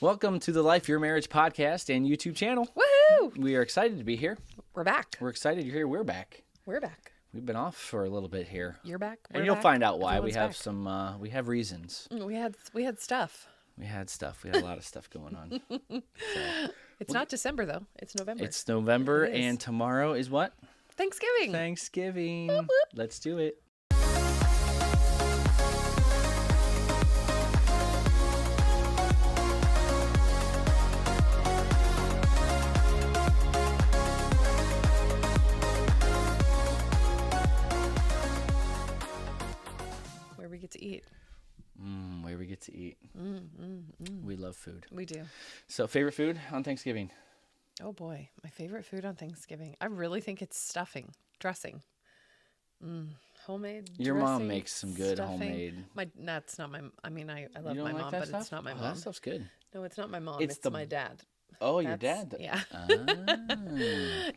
Welcome to the Life Your Marriage podcast and YouTube channel. Woohoo! We are excited to be here. We're back. We're excited you're here. We're back. We're back. We've been off for a little bit here. You're back. And you'll find out why. Everyone's We have back. some. We have reasons. We had stuff. We had stuff. We had a lot of stuff going on. It's not December though. It's November. It's November, It is. and tomorrow is what? Thanksgiving. Thanksgiving. Whoop, whoop. Let's do it. Where we get to eat. Where we get to eat. We love food. We do. So, favorite food on Thanksgiving? Oh boy, my favorite food on Thanksgiving. I really think it's stuffing, dressing. Homemade. Your mom dressing, makes some good stuffing. homemade. That's not my. I mean, I love You don't my like mom, that but stuff? it's not my Oh, mom. that stuff's good. No, it's not my mom. It's It's the- my dad. Oh, your That's- dad. Yeah. Ah.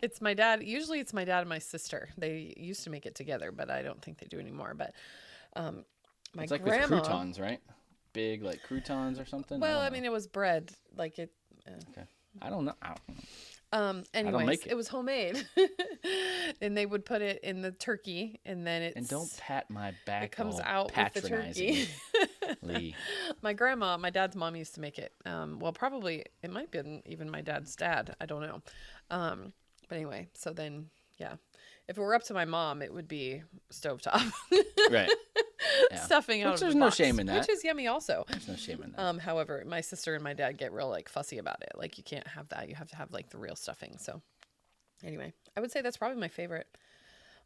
It's my dad. Usually it's my dad and my sister. They used to make it together, but I don't think they do anymore. But my It's like grandma. with croutons, right? Big like croutons or something. Well, don't I know. mean, it was bread. Like it. Okay. I don't know. Anyways, make it. it was homemade, and they would put it in the turkey, and then it's. And don't pat my back. It comes all out with the turkey. patronizingly. My grandma, my dad's mom used to make it. Well, probably it might be even my dad's dad. I don't know. But anyway, so then yeah, if it were up to my mom, it would be stovetop. Right. Yeah. Stuffing out Which of there's the no box, shame in that. which is yummy also. There's no shame in that. However, my sister and my dad get real like fussy about it. Like you can't have that. You have to have like the real stuffing. So anyway, I would say that's probably my favorite.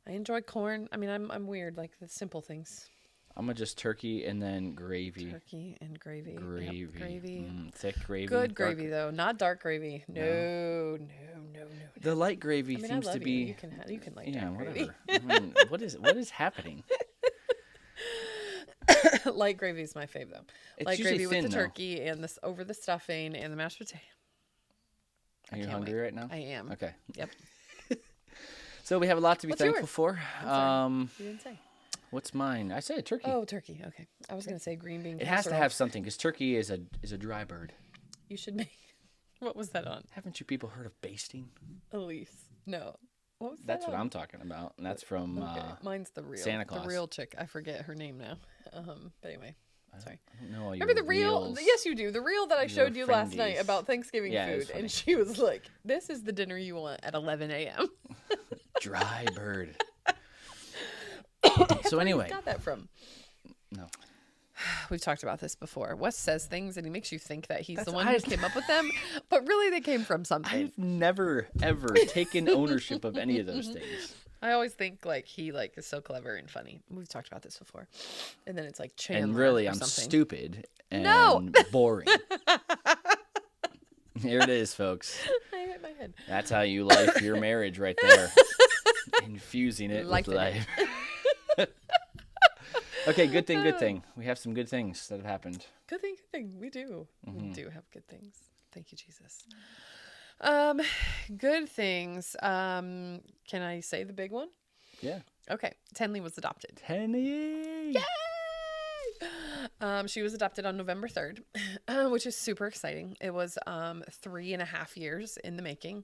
I enjoy corn. I mean, I'm weird, like the simple things. I'm gonna just turkey and then gravy. Turkey and gravy. Yep, Gravy. gravy. Thick gravy. Good dark- gravy though, not dark gravy. No. The light gravy I mean, seems I love to be. you. You can like Yeah, dark gravy. whatever. I mean, what is happening? Light gravy is my fave though. It's Light usually gravy thin, with the though. turkey and this over the stuffing and the mashed potato. Are you can't hungry wait. right now? I am. Okay. Yep. So we have a lot to be What's thankful yours? for. I'm sorry. You didn't say. What's mine? I said turkey. Oh, turkey. Okay. I was gonna say green bean. It has to casserole. have something because turkey is a dry bird. You should make. What was that on? Haven't you people heard of basting? Elise. No. What was That's that what on? I'm talking about, and that's from Okay. Mine's the real Santa Claus. The real chick. I forget her name now. But anyway. Sorry. I don't know all Remember your the reel? reels. Yes, you do. The reel that I Your showed you last night friendies. about Thanksgiving Yeah, it was food, funny. and she was like, "This is the dinner you want at 11 a.m." Dry bird. So Where anyway, you got that from? no. We've talked about this before. Wes says things and he makes you think that he's the That's- one I- who came up with them, but really they came from something. I've never ever taken ownership of any of those things. I always think like he like is so clever and funny. We've talked about this before, and then it's like Chandler. And really, or I'm something. stupid and No! boring. Here it is, folks. I hit my head. That's how you life your marriage right there. Infusing it with Lifing it. life. Okay, good thing. We have some good things that have happened. Good thing. We do. Mm-hmm. We do have good things. Thank you, Jesus. Good things. Can I say the big one? Yeah. Okay. Tenley was adopted. Penny. She was adopted on November 3rd, which is super exciting. It was 3.5 years in the making.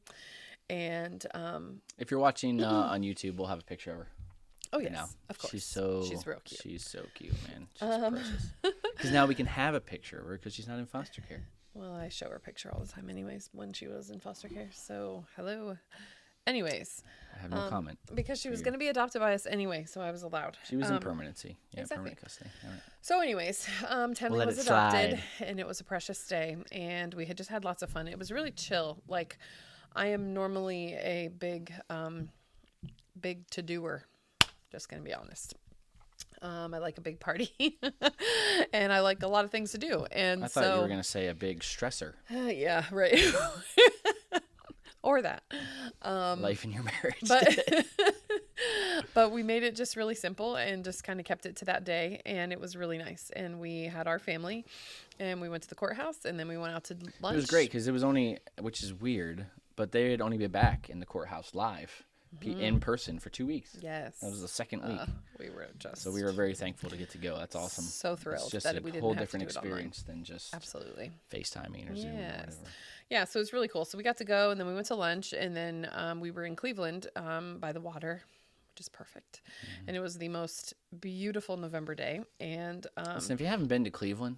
And If you're watching on YouTube, we'll have a picture of her. oh right yes, now. of course. She's real cute. She's so cute, man. She's precious. Because now we can have a picture of her because she's not in foster care. Well, I show her a picture all the time anyways when she was in foster care. So, hello. Anyways, I have no comment. because she was going to be adopted by us anyway, so I was allowed. She was in permanency. Yeah, exactly. permanent custody. All right. So anyways, Tenley We'll let was it adopted slide. and it was a precious day and we had just had lots of fun. It was really chill. Like I am normally a big to-doer. Just going to be honest. I like a big party and I like a lot of things to do. And I thought you were going to say a big stressor. yeah, right. Or that. Life in your marriage. But but we made it just really simple and just kind of kept it to that day, and it was really nice. And we had our family, and we went to the courthouse, and then we went out to lunch. It was great because it was only, which is weird, but they'd only be back in the courthouse live in person for 2 weeks. Yes. That was the second week. We were just So we were very thankful to get to go. That's awesome. so thrilled It's just that a we didn't whole have different to do it online. experience than just Absolutely. FaceTiming or Zoom or whatever. Yeah, so it was really cool. So we got to go, and then we went to lunch, and then we were in Cleveland by the water, which is perfect. And it was the most beautiful November day. And listen, if you haven't been to Cleveland,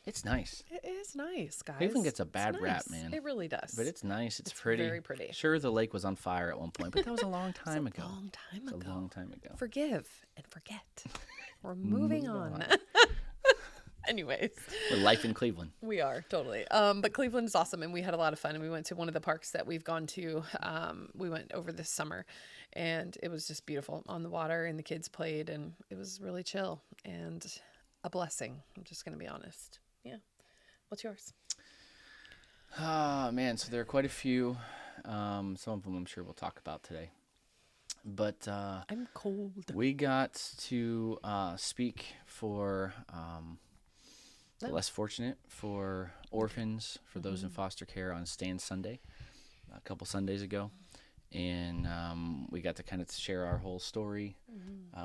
it's nice. it is nice, guys. Cleveland gets a bad It's rap, nice. man. It really does. But it's nice. It's pretty. very pretty. Sure, the lake was on fire at one point, but that was a long time ago. Long time It's ago. a long time ago. Forgive and forget. We're moving on. Anyways. With life in Cleveland. We are, totally. But Cleveland is awesome, and we had a lot of fun. And we went to one of the parks that we've gone to. We went over this summer, and it was just beautiful on the water, and the kids played, and it was really chill and a blessing. I'm just going to be honest. Yeah. What's yours? Oh, man. So there are quite a few. Some of them I'm sure we'll talk about today. But I'm cold. we got to speak for the less fortunate, for orphans, for those in foster care on Stand Sunday a couple Sundays ago. And we got to kind of share our whole story,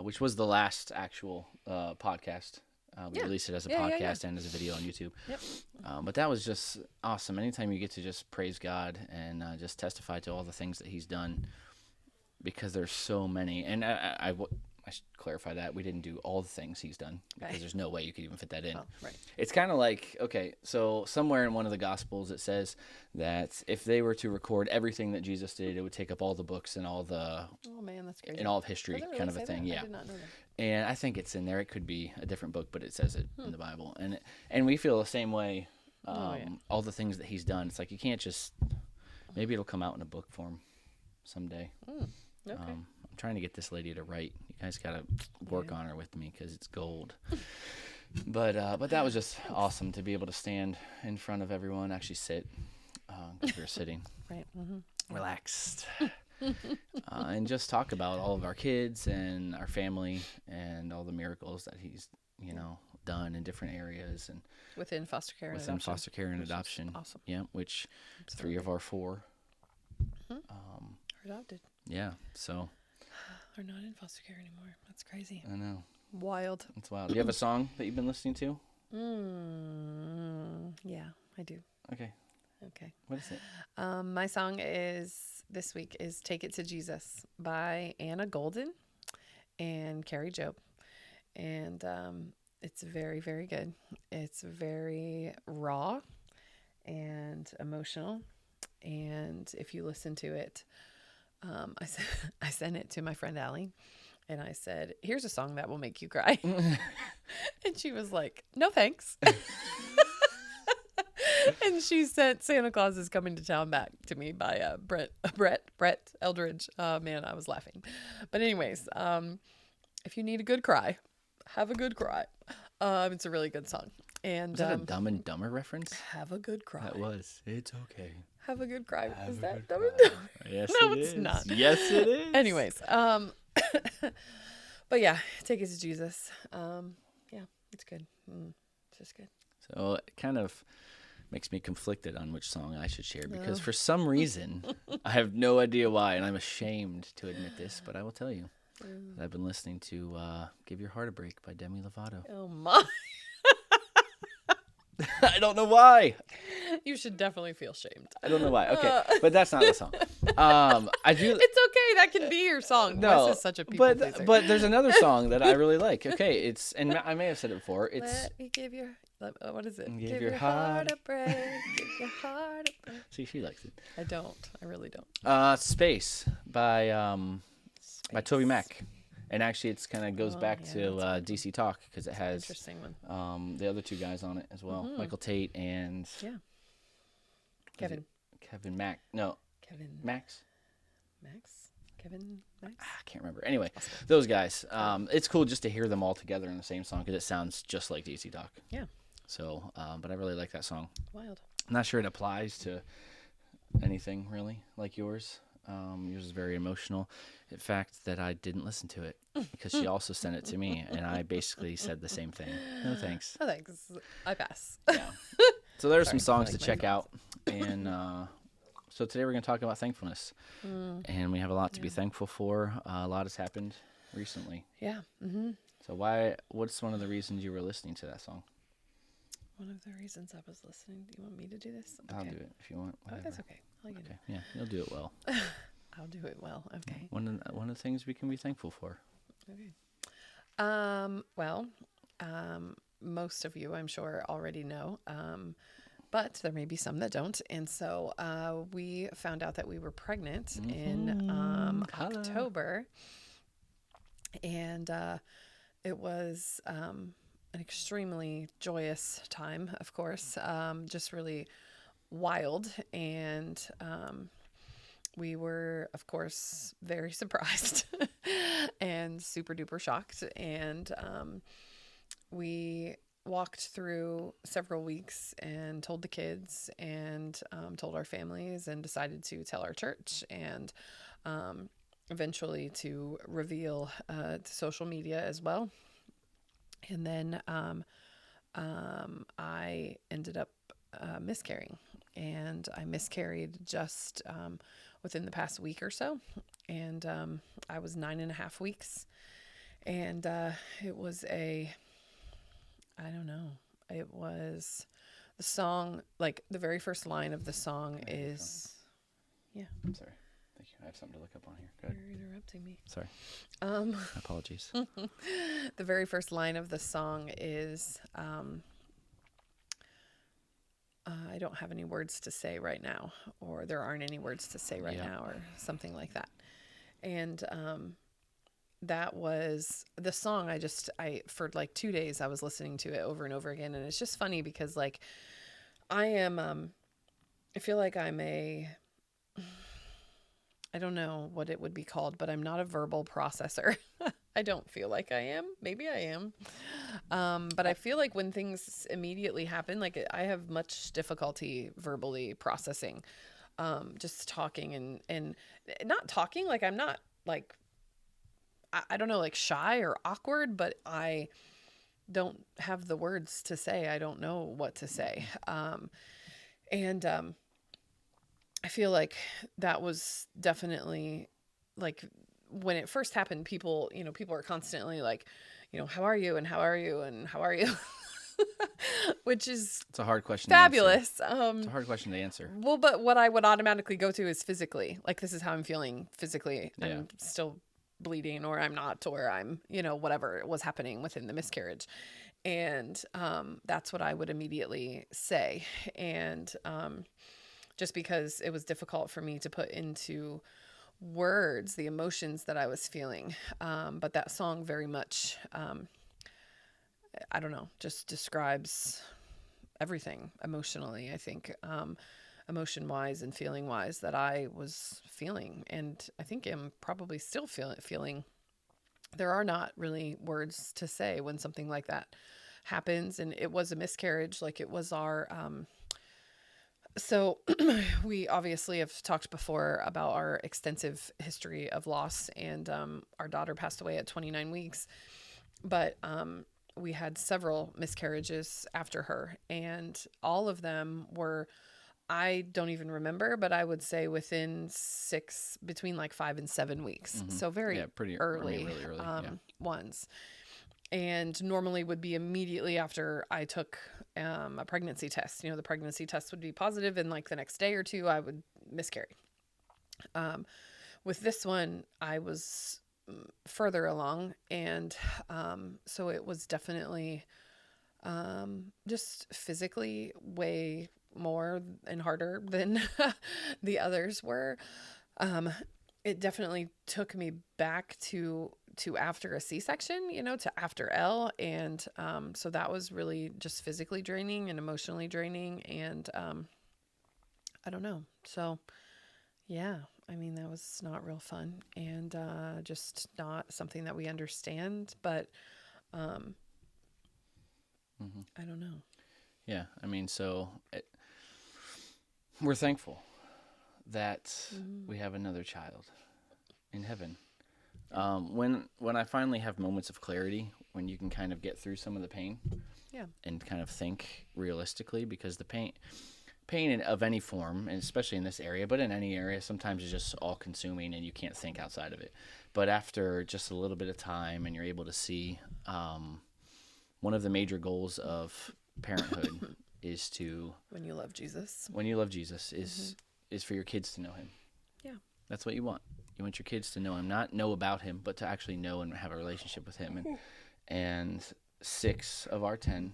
which was the last actual podcast. We released it as a podcast and as a video on YouTube. Yep. But that was just awesome. Anytime you get to just praise God and just testify to all the things that he's done, because there's so many. And I should clarify that. We didn't do all the things he's done, because there's no way you could even fit that in. Oh, right. It's kind of like, okay, so somewhere in one of the Gospels it says that if they were to record everything that Jesus did, it would take up all the books and all the... Oh, man, that's crazy. in all of history, Does it really kind of a say thing. that? Yeah. I did not know that. And I think it's in there. It could be a different book, but it says it in the Bible. And we feel the same way. All the things that he's done. It's like you can't just. Maybe it'll come out in a book form someday. Okay. I'm trying to get this lady to write. You guys got to work on her with me, because it's gold. But that was just awesome to be able to stand in front of everyone, actually sit, because we were sitting, Right. relaxed. And just talk about all of our kids and our family and all the miracles that he's, done in different areas and Within foster care and within adoption. foster care and Which is adoption. awesome. Yeah, which 3 of our 4. Are adopted. Yeah, so Are not in foster care anymore. That's crazy. I know. Wild. It's wild. Do you have a song that you've been listening to? Yeah, I do. Okay. Okay. What is it? My song this week is Take It to Jesus by Anna Golden and Carrie Job. And it's very, very good. It's very raw and emotional. And if you listen to it, I sent it to my friend Allie, and I said, "Here's a song that will make you cry." And she was like, "No, thanks." And she sent Santa Claus is Coming to Town back to me by Brett Eldridge. Man, I was laughing. But anyways, if you need a good cry, have a good cry. It's a really good song. And Was that a Dumb and Dumber reference? have a good cry. That was. It's okay. Have a good cry. Have Is a that good Dumb and cry. Dumber? Yes, No, it it's is. not. Yes, it is. Anyways, but yeah, Take It to Jesus. Yeah, it's good. It's just good. So it kind of makes me conflicted on which song I should share, because for some reason, I have no idea why, and I'm ashamed to admit this, but I will tell you. I've been listening to Give Your Heart a Break by Demi Lovato. Oh my. I don't know why. You should definitely feel shamed. I don't know why. Okay, but that's not the song. I do. It's okay. That can be your song. No, Wes is such a people but pleaser. but there's another song that I really like. Okay, it's, and I may have said it before. It's Let me give your, what is it? Give your heart a break. Give your heart a break. see, she likes it. I don't. I really don't. Space by Toby Mac. And actually, it's kind of goes back yeah, to DC Talk, because it has Interesting one. the other 2 guys on it as well, Michael Tate and Yeah. Kevin Mac. No, Kevin Max. Max? Kevin Max? I can't remember. Anyway, those guys. It's cool just to hear them all together in the same song, because it sounds just like DC Talk. Yeah. So, but I really like that song. Wild. I'm not sure it applies to anything really like yours. Yours is very emotional. In fact, that I didn't listen to it, because she also sent it to me, and I basically said the same thing. No thanks. Oh, thanks. I pass. Yeah. So there are some Sorry, I songs like to my check out, and so So today we're going to talk about thankfulness, and we have a lot to be thankful for. A lot has happened recently. Yeah. So what's one of the reasons you were listening to that song? One of the reasons I was listening. Do you want me to do this? Okay. I'll do it if you want. Oh, that's okay. I'll Okay. Yeah, you'll do it well. I'll do it well. Okay. One of the things we can be thankful for. Okay. Well, most of you, I'm sure, already know. But there may be some that don't. And so we found out that we were pregnant in October. And it was an extremely joyous time, of course, just really wild. And we were, of course, very surprised and super duper shocked. And we walked through several weeks and told the kids and told our families and decided to tell our church and eventually to reveal to social media as well. And then I ended up miscarrying, and I miscarried just within the past week or so. And I was 9.5 weeks, and it was I don't know. It was the song, like the very first line of the song is, yeah. I'm sorry. Thank you. I have something to look up on here. Go ahead. You're interrupting me. Sorry. Apologies. The very first line of the song is, I don't have any words to say right now, or there aren't any words to say right now, or something like that. And that was the song. I for like 2 days I was listening to it over and over again, and it's just funny because like I feel like I'm I don't know what it would be called, but I'm not a verbal processor. I don't feel like I am. Maybe I am. But I feel like when things immediately happen, like I have much difficulty verbally processing, just talking and not talking. Like I'm not like, I don't know, like shy or awkward, but I don't have the words to say. I don't know what to say. And I feel like that was definitely like when it first happened, people are constantly like, how are you? And how are you? And how are you? Which is it's a hard question. Fabulous. To answer. It's a hard question to answer. Well, but what I would automatically go to is physically, like, this is how I'm feeling physically. Yeah. I'm still bleeding, or I'm not, or I'm, whatever was happening within the miscarriage. And that's what I would immediately say. And just because it was difficult for me to put into words the emotions that I was feeling. But that song very much, I don't know, just describes everything emotionally, I think, emotion-wise and feeling-wise that I was feeling. And I think I'm probably still feeling. There are not really words to say when something like that happens. And it was a miscarriage. Like, it was our... So we obviously have talked before about our extensive history of loss, and our daughter passed away at 29 weeks. But we had several miscarriages after her, and all of them were, I don't even remember, but I would say between like 5 and 7 weeks. Mm-hmm. So pretty early, really early ones. And normally would be immediately after I took a pregnancy test. The pregnancy test would be positive, and like the next day or two, I would miscarry. With this one, I was further along, and so it was definitely just physically way more and harder than the others were. It definitely took me back to after a C-section, to after L. And so that was really just physically draining and emotionally draining. And I don't know. So, yeah, I mean, that was not real fun, and just not something that we understand. But I don't know. Yeah, I mean, we're thankful that we have another child in heaven. When I finally have moments of clarity, when you can kind of get through some of the pain, and kind of think realistically, because the pain pain of any form, and especially in this area, but in any area, sometimes it's just all consuming and you can't think outside of it. But after just a little bit of time and you're able to see, one of the major goals of parenthood is to, when you love Jesus, is for your kids to know him. Yeah. That's what you want. You want your kids to know him, not know about him, but to actually know and have a relationship with him. And 6 of our 10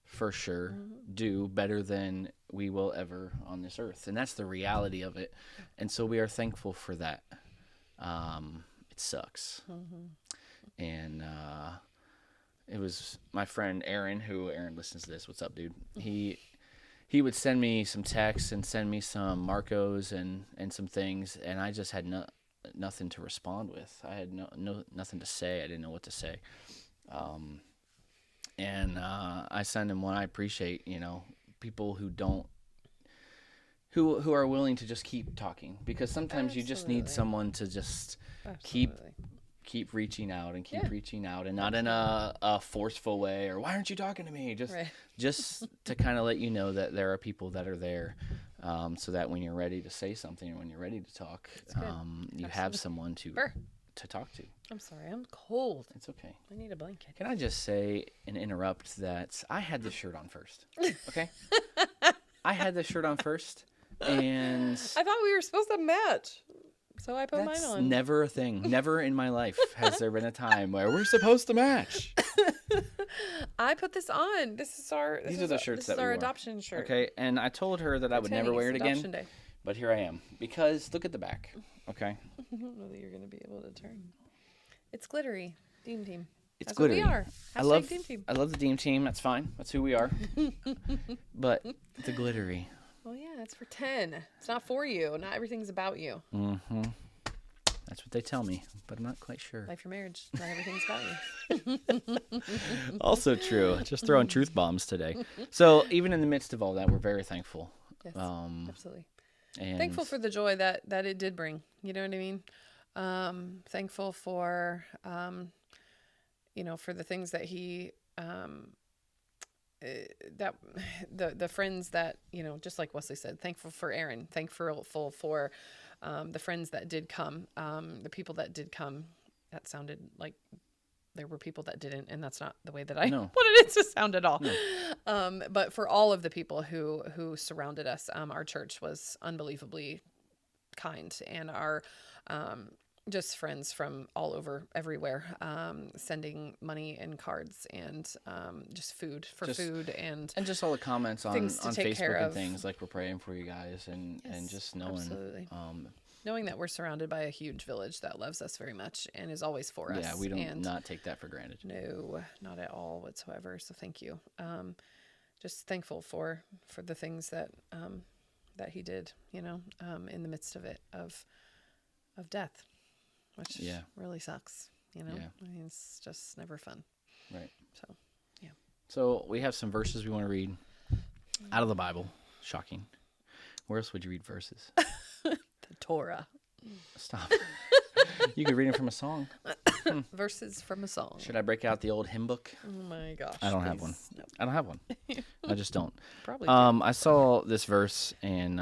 for sure do better than we will ever on this earth. And that's the reality of it. And so we are thankful for that. It sucks. And it was my friend Aaron, Aaron listens to this. What's up, dude? He would send me some texts and send me some Marcos and some things, and I just had nothing to respond with. I had nothing to say. I didn't know what to say. And I send him one. I appreciate, people who are willing to just keep talking, because sometimes you just need someone to just keep reaching out and reaching out, and not in a forceful way or why aren't you talking to me? Just to kind of let you know that there are people that are there, so that when you're ready to say something or when you're ready to talk, you have someone to talk to. I'm sorry, I'm cold. It's okay. I need a blanket. Can I just say and interrupt that I had this shirt on first? Okay. I had this shirt on first, and I thought we were supposed to match. So I put mine on. Never a thing. Never in my life has there been a time where we're supposed to match. I put this on. These are the shirts that we wore. Adoption shirt. Okay, and I told her that I would never wear it again. Day. But here I am, because look at the back. Okay. I don't know that you're going to be able to turn. It's glittery. Deem Team. It's glittery. What we are. Deem Team. I love the Deem Team. That's fine. That's who we are. But the glittery. Well, yeah, it's for 10. It's not for you. Not everything's about you. Mm-hmm. That's what they tell me, but I'm not quite sure. Life or marriage. Not everything's about you. Also true. Just throwing truth bombs today. So even in the midst of all that, we're very thankful. Yes, absolutely. And thankful for the joy that it did bring. You know what I mean? Thankful for, for the things that he... that the friends that, just like Wesley said, thankful for Aaron, thankful for the friends that did come, the people that did come. That sounded like there were people that didn't, and that's not the way that I wanted it to sound at all. No. But for all of the people who surrounded us, our church was unbelievably kind, and our just friends from all over, everywhere, sending money and cards and just food and just all the comments on Facebook and things, like we're praying for you guys, and just knowing knowing that we're surrounded by a huge village that loves us very much and is always for us. Yeah, we don't not take that for granted. No, not at all whatsoever. So thank you. Just thankful for the things that that he did, in the midst of it, of death. Which really sucks, I mean, it's just never fun. Right. So, yeah. So we have some verses we want to read out of the Bible. Shocking. Where else would you read verses? The Torah. Stop. You could read them from a song. Verses from a song. Should I break out the old hymn book? Oh my gosh. I don't have one. No. I don't have one. I just don't. Probably. I saw this verse, and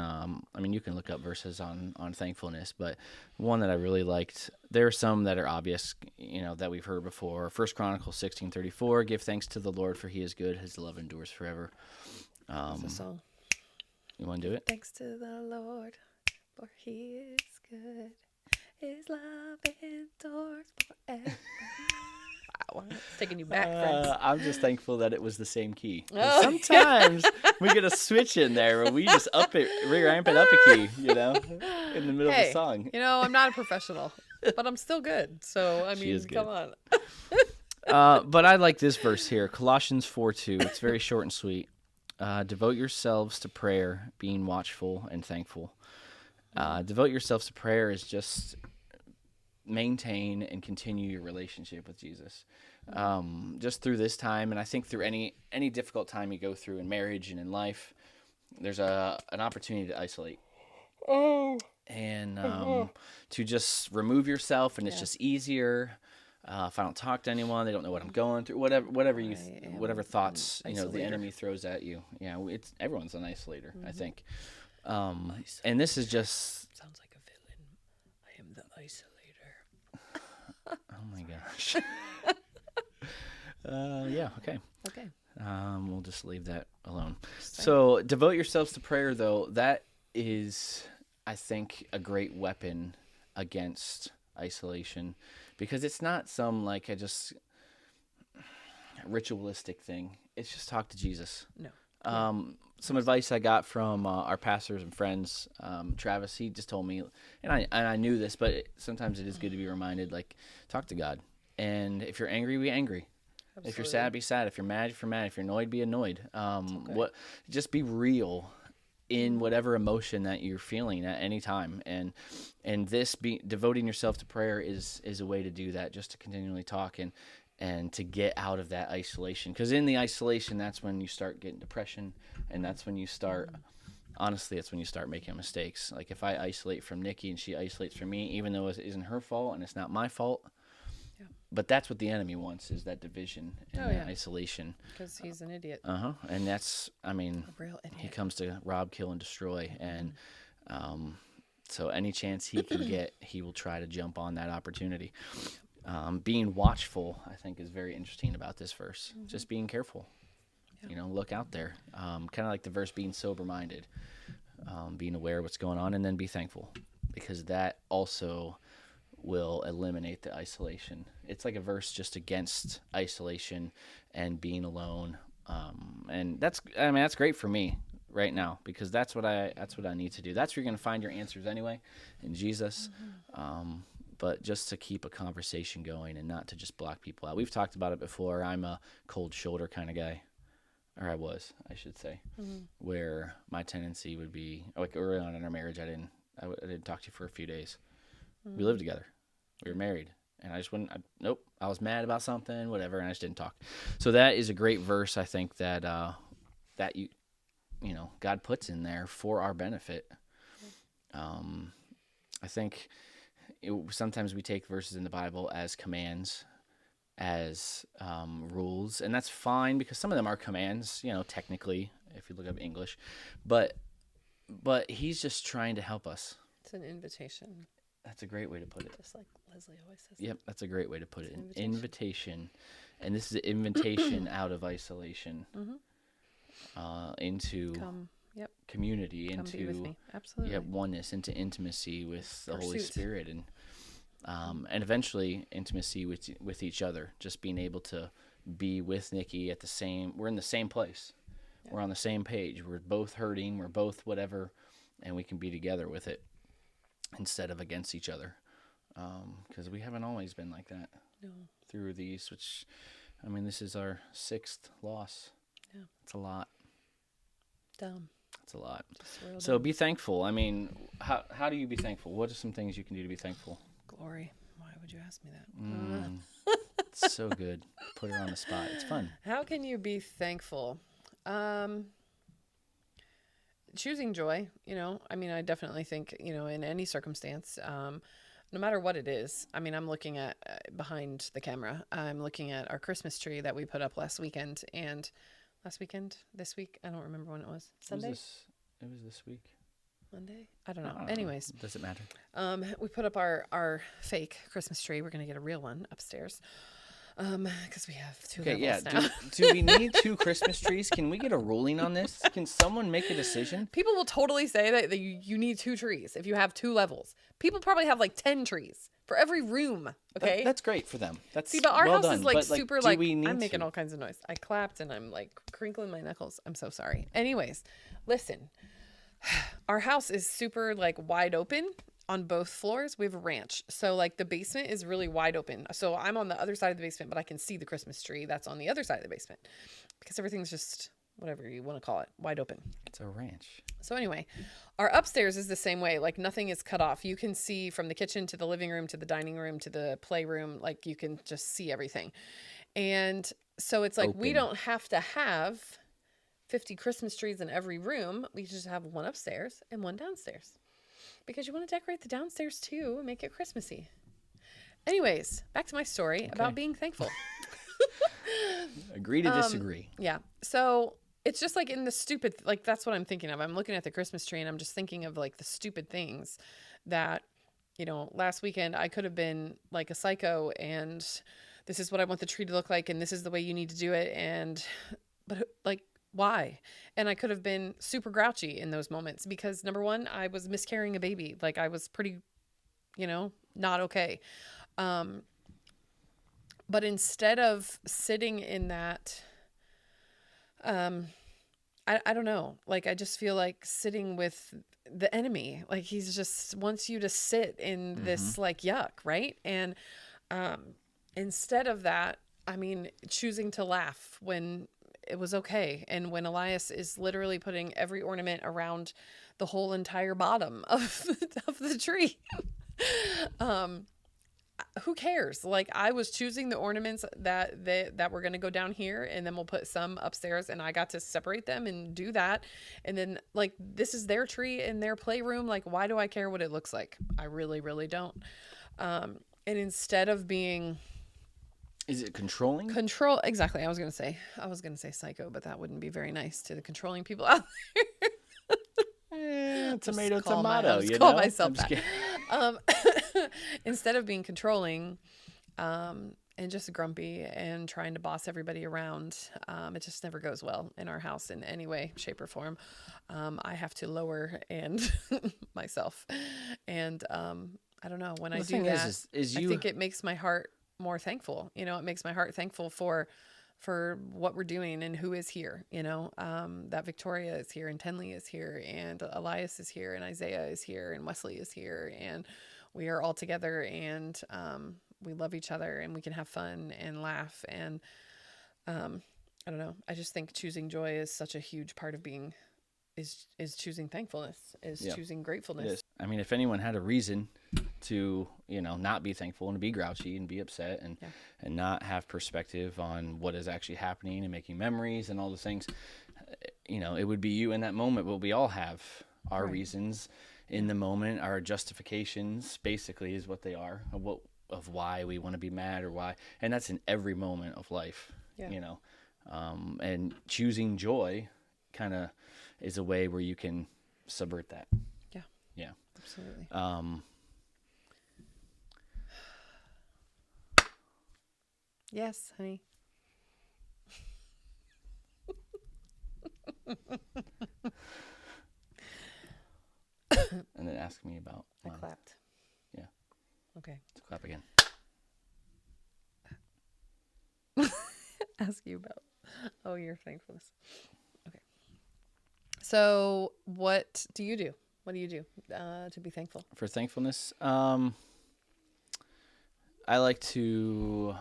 you can look up verses on thankfulness, but one that I really liked. There are some that are obvious, that we've heard before. 1 Chronicles 16:34. Give thanks to the Lord, for He is good; His love endures forever. It's a song. You want to do it? Thanks to the Lord, for He is good. His love endures forever. Wow, it's taking you back, friends. I'm just thankful that it was the same key. Sometimes we get a switch in there where we just ramp it up a key, in the middle of the song. I'm not a professional, but I'm still good. So, I mean, come on. But I like this verse here, Colossians 4:2. It's very short and sweet. Devote yourselves to prayer, being watchful and thankful. Devote yourselves to prayer is just maintain and continue your relationship with Jesus. Just through this time, and I think through any difficult time you go through in marriage and in life, there's an opportunity to isolate. And to just remove yourself, and it's just easier. If I don't talk to anyone, they don't know what I'm going through. Whatever whatever thoughts the isolator. enemy throws at you. Yeah, it's everyone's an isolator, I think. And this is just Sounds like a villain. I am the isolator. oh my gosh. Yeah. Okay. Okay. We'll just leave that alone. So devote yourselves to prayer, though. That is, I think, a great weapon against isolation, because it's not some like a just ritualistic thing. It's just talk to Jesus. No. Some advice I got from our pastors and friends, Travis, he just told me, and I knew this, but sometimes it is good to be reminded, like, talk to God. And if you're angry, be angry. Absolutely. If you're sad, be sad. If you're mad, if you're mad. If you're annoyed, be annoyed. Just be real in whatever emotion that you're feeling at any time. And devoting yourself to prayer is a way to do that, just to continually talk and to get out of that isolation. Because in the isolation, that's when you start getting depression, and that's when you start, honestly, that's when you start making mistakes. Like if I isolate from Nikki and she isolates from me, even though it isn't her fault and it's not my fault, but that's what the enemy wants, is that division and isolation. Because he's an idiot. And that's, I mean, A real idiot. he comes to rob, kill, and destroy. And so any chance he can get, he will try to jump on that opportunity. Being watchful, I think, is very interesting about this verse. Just being careful. Yeah. Look out there. Kind of like the verse, being sober-minded, being aware of what's going on, and then be thankful, because that also will eliminate the isolation. It's like a verse just against isolation and being alone. And that's great for me right now, because that's what I need to do. That's where you're going to find your answers anyway, in Jesus. But just to keep a conversation going and not to just block people out. We've talked about it before. I'm a cold shoulder kind of guy, or I should say, where my tendency would be, like early on in our marriage, I didn't talk to you for a few days. We lived together. We were married. And I just wouldn't, nope, I was mad about something, whatever, and I just didn't talk. So that is a great verse, I think, that God puts in there for our benefit. I think sometimes we take verses in the Bible as commands, as rules, and that's fine, because some of them are commands, technically, if you look up English. But he's just trying to help us. It's an invitation. That's a great way to put it. Just like Leslie always says. Yep, that's a great way to put it. An invitation. And this is an invitation out of isolation into community, into be with me. Absolutely. Oneness, into intimacy with the Holy Spirit, and eventually intimacy with each other. Just being able to be with Nikki we're in the same place. Yeah. We're on the same page. We're both hurting. We're both whatever, and we can be together with it, instead of against each other, because we haven't always been like that. No. Through these, which, this is our 6th loss. Yeah. It's a lot. Dumb. It's a lot. So be thankful. How do you be thankful? What are some things you can do to be thankful? Glory. Why would you ask me that? It's so good. Put her on the spot. It's fun. How can you be thankful? Choosing joy, I definitely think, in any circumstance, no matter what it is. I'm looking at behind the camera, I'm looking at our Christmas tree that we put up this week, I don't remember when it was. Sunday? It was this week. Monday? I don't know. Anyways. Does it matter? We put up our fake Christmas tree. We're going to get a real one upstairs. Because we have 2 levels now. Do we need 2 Christmas trees? Can we get a ruling on this? Can someone make a decision? People will totally say that you need 2 trees if you have 2 levels. People probably have like 10 trees for every room. Okay, that's great for them. But our house is like super like I'm making to? all kinds of noise. I clapped and I'm like crinkling my knuckles. I'm so sorry. Anyways, listen, our house is super like wide open. On both floors, we have a ranch. So, like, the basement is really wide open. So, I'm on the other side of the basement, but I can see the Christmas tree that's on the other side of the basement. Because everything's just, whatever you want to call it, wide open. It's a ranch. So, anyway, our upstairs is the same way. Like, nothing is cut off. You can see from the kitchen to the living room to the dining room to the playroom. Like, you can just see everything. And so, it's like we don't have to have 50 Christmas trees in every room. We just have one upstairs and one downstairs. Because you want to decorate the downstairs too and make it Christmassy. Anyways, back to my story about being thankful. Agree to disagree. Yeah. So it's just like in the stupid, like that's what I'm thinking of. I'm looking at the Christmas tree and I'm just thinking of like the stupid things that, last weekend I could have been like a psycho and this is what I want the tree to look like and this is the way you need to do it. But like, why? And I could have been super grouchy in those moments because number one, I was miscarrying a baby. Like I was pretty, not okay. But instead of sitting in that, I don't know. Like, I just feel like sitting with the enemy. Like, he's just wants you to sit in this, like, yuck, right? And instead of that, I mean, choosing to laugh when it was okay. And when Elias is literally putting every ornament around the whole entire bottom of the tree. Who cares? Like I was choosing the ornaments that were going to go down here and then we'll put some upstairs and I got to separate them and do that. And then like, this is their tree in their playroom. Like, why do I care what it looks like? I really, really don't. And instead of being, is it controlling? Exactly. I was going to say psycho, but that wouldn't be very nice to the controlling people out there. Tomato. Call myself that. Instead of being controlling, and just grumpy and trying to boss everybody around, it just never goes well in our house in any way, shape, or form. I have to lower and myself, and I don't know when I do that. I think it makes my heart more thankful. It makes my heart thankful for what we're doing and who is here, that Victoria is here and Tenley is here and Elias is here and Isaiah is here and Wesley is here and we are all together and we love each other and we can have fun and laugh and I don't know. I just think choosing joy is such a huge part of being is choosing thankfulness, choosing gratefulness. I mean, if anyone had a reason to, not be thankful and be grouchy and be upset and not have perspective on what is actually happening and making memories and all the things, it would be you in that moment. But we all have our reasons in the moment, our justifications basically is what they are of why we want to be mad or why. And that's in every moment of life, and choosing joy kind of is a way where you can subvert that. Yeah. Absolutely. Yes, honey. And then ask me about. I clapped. Yeah. Okay. Let's clap again. Ask you about. Your thankfulness. Okay. So, what do you do? What do you do to be thankful? For thankfulness, I like to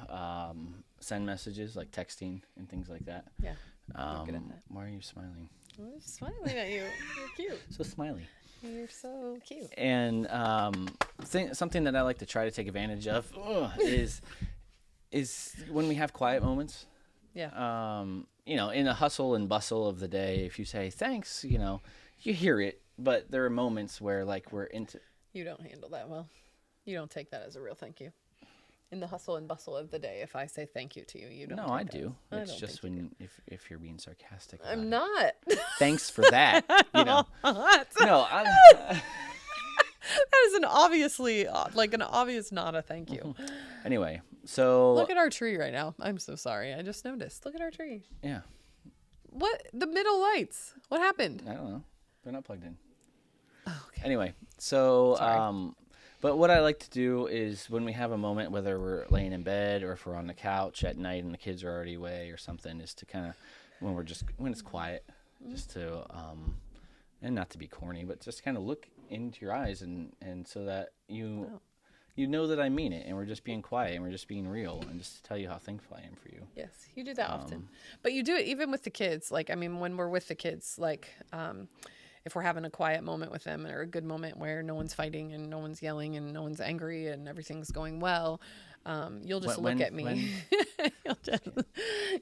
send messages, like texting and things like that. Yeah. You're good at that. Why are you smiling? I'm smiling at you. You're cute. So smiley. You're so cute. And something that I like to try to take advantage of is when we have quiet moments. Yeah. In a hustle and bustle of the day, if you say thanks, you hear it, but there are moments where like we're into. You don't handle that well. You don't take that as a real thank you. In the hustle and bustle of the day, if I say thank you to you, you don't. No, I do. It's just when if you're being sarcastic. I'm not. Thanks for that. No, that is an obvious not a thank you. Anyway, so look at our tree right now. I'm so sorry. I just noticed. Look at our tree. Yeah. What the middle lights? What happened? I don't know. They're not plugged in. Oh, okay. Anyway, so sorry. but what I like to do is when we have a moment, whether we're laying in bed or if we're on the couch at night and the kids are already away or something, is to kind of when it's quiet, just to and not to be corny, but just kind of look into your eyes and so that you know that I mean it, and we're just being quiet and we're just being real and just to tell you how thankful I am for you. Yes, you do that often, but you do it even with the kids. Like, I mean, when we're with the kids, like, if we're having a quiet moment with them or a good moment where no one's fighting and no one's yelling and no one's angry and everything's going well, you'll just look at me.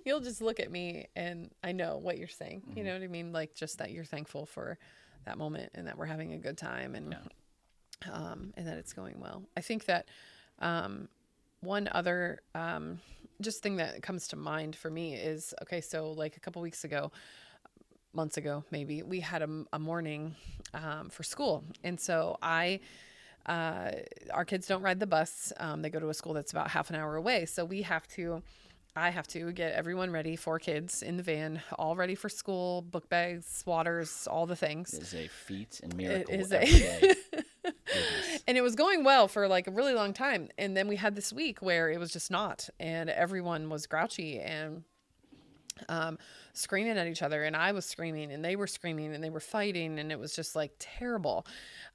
You'll just look at me and I know what you're saying. Mm-hmm. You know what I mean? Like just that you're thankful for that moment and that we're having a good time and that it's going well. I think that one other just thing that comes to mind for me is, okay, so like a couple weeks ago, months ago, maybe, we had a morning for school. And so our kids don't ride the bus. They go to a school that's about half an hour away. So I have to get everyone ready, 4 kids in the van, all ready for school, book bags, waters, all the things. It is a feat and miracle It is every day. And it was going well for like a really long time. And then we had this week where it was just not, and everyone was grouchy and screaming at each other, and I was screaming and they were screaming and they were fighting, and it was just like terrible.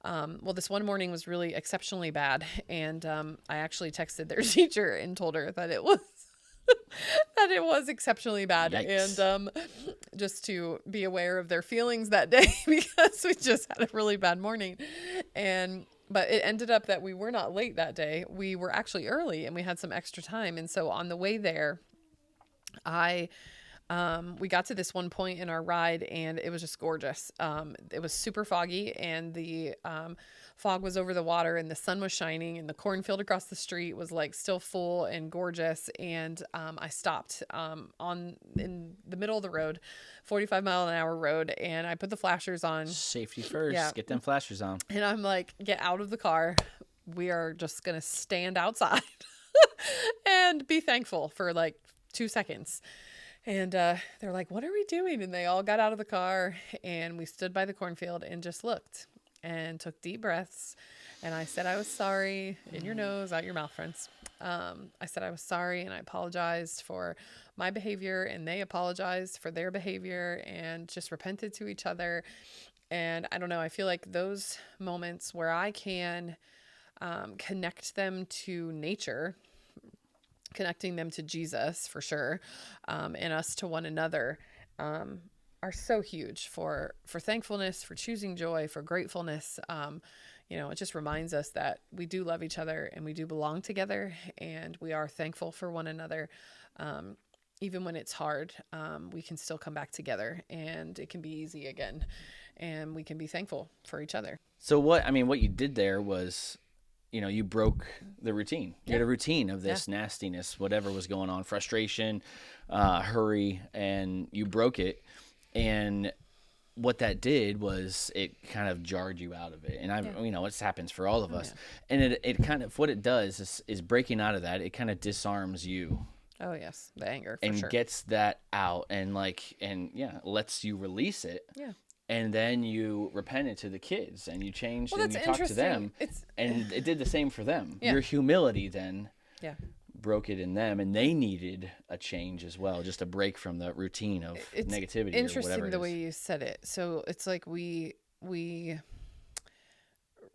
Well, this one morning was really exceptionally bad, and I actually texted their teacher and told her that it was that it was exceptionally bad. Yikes. And just to be aware of their feelings that day, because we just had a really bad morning. But it ended up that we were not late that day. We were actually early, and we had some extra time. And so on the way there, we got to this one point in our ride, and it was just gorgeous. It was super foggy, and the fog was over the water, and the sun was shining, and the cornfield across the street was like still full and gorgeous. And I stopped in the middle of the road, 45-mile-an-hour road, and I put the flashers on. Safety first. Yeah. Get them flashers on. And I'm like, get out of the car. We are just gonna stand outside and be thankful for like 2 seconds. And they're like, what are we doing? And they all got out of the car, and we stood by the cornfield and just looked and took deep breaths. And I said I was sorry, in your nose, out your mouth, friends. I said I was sorry, and I apologized for my behavior, and they apologized for their behavior, and just repented to each other. And I don't know, I feel like those moments where I can connect them to nature, connecting them to Jesus for sure, and us to one another, are so huge for thankfulness, for choosing joy, for gratefulness. It just reminds us that we do love each other, and we do belong together, and we are thankful for one another. Even when it's hard, we can still come back together, and it can be easy again, and we can be thankful for each other. So what you did there was, you broke the routine. You had a routine of this nastiness, whatever was going on, frustration, hurry, and you broke it. And what that did was it kind of jarred you out of it. And it happens for all of us. Yeah. And it kind of, what it does is breaking out of that, it kind of disarms you. Oh yes, the anger, for and sure. Gets that out, and lets you release it. Yeah. And then you repented to the kids, and you changed, and you talked to them, and it did the same for them. Yeah. Your humility then broke it in them, and they needed a change as well, just a break from the routine of negativity. Interesting the way you said it. So it's like we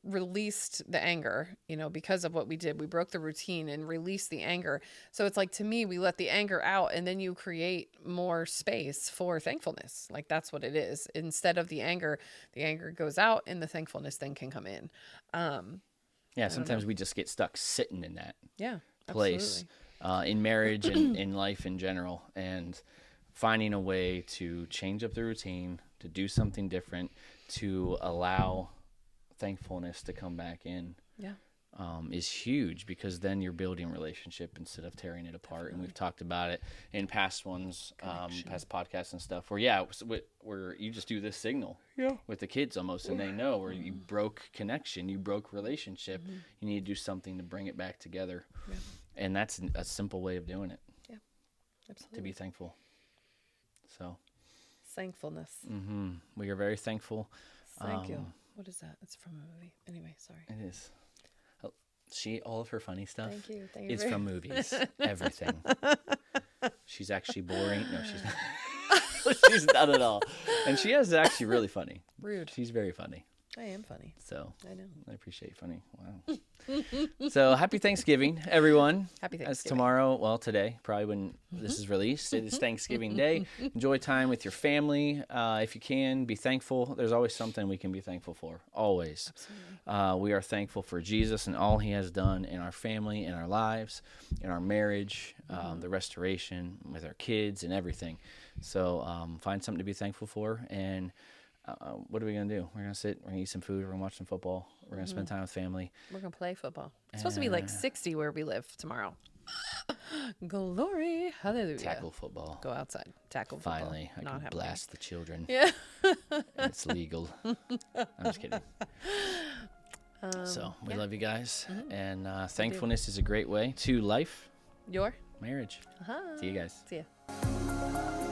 released the anger, because of what we did. We broke the routine and released the anger. So it's like, to me, we let the anger out, and then you create more space for thankfulness. Like, that's what it is. Instead of the anger goes out, and the thankfulness then can come in. Sometimes we just get stuck sitting in that place, absolutely. In marriage and in life in general, and finding a way to change up the routine, to do something different, to allow thankfulness to come back in is huge, because then you're building relationship instead of tearing it apart. Definitely. And we've talked about it in past ones, past podcasts and stuff, where you just do this signal with the kids almost, and they know where you broke connection, you broke relationship, you need to do something to bring it back together. And that's a simple way of doing it. Absolutely. To be thankful. So thankfulness. We are very thankful. Thank you. What is that? It's from a movie. Anyway, sorry. It is. All of her funny stuff Thank you is from movies. Everything. She's actually boring. No, she's not. She's not at all. And she is actually really funny. Rude. She's very funny. I am funny. So I know. I appreciate funny. Wow. So happy Thanksgiving, everyone. Happy Thanksgiving. As tomorrow, well, today, probably when this is released, it is Thanksgiving Day. Enjoy time with your family. If you can, be thankful. There's always something we can be thankful for. Always. Absolutely. We are thankful for Jesus and all he has done in our family, in our lives, in our marriage, the restoration with our kids and everything. So find something to be thankful for, and what are we gonna do? We're gonna sit. We're gonna eat some food. We're gonna watch some football. We're gonna spend time with family. We're gonna play football. It's supposed to be like 60 where we live tomorrow. Glory, hallelujah. Tackle football. Go outside, tackle football. Finally, I can blast the children. Yeah. And it's legal. I'm just kidding. So we love you guys, and thankfulness is a great way to life, Your marriage. See you guys. See ya.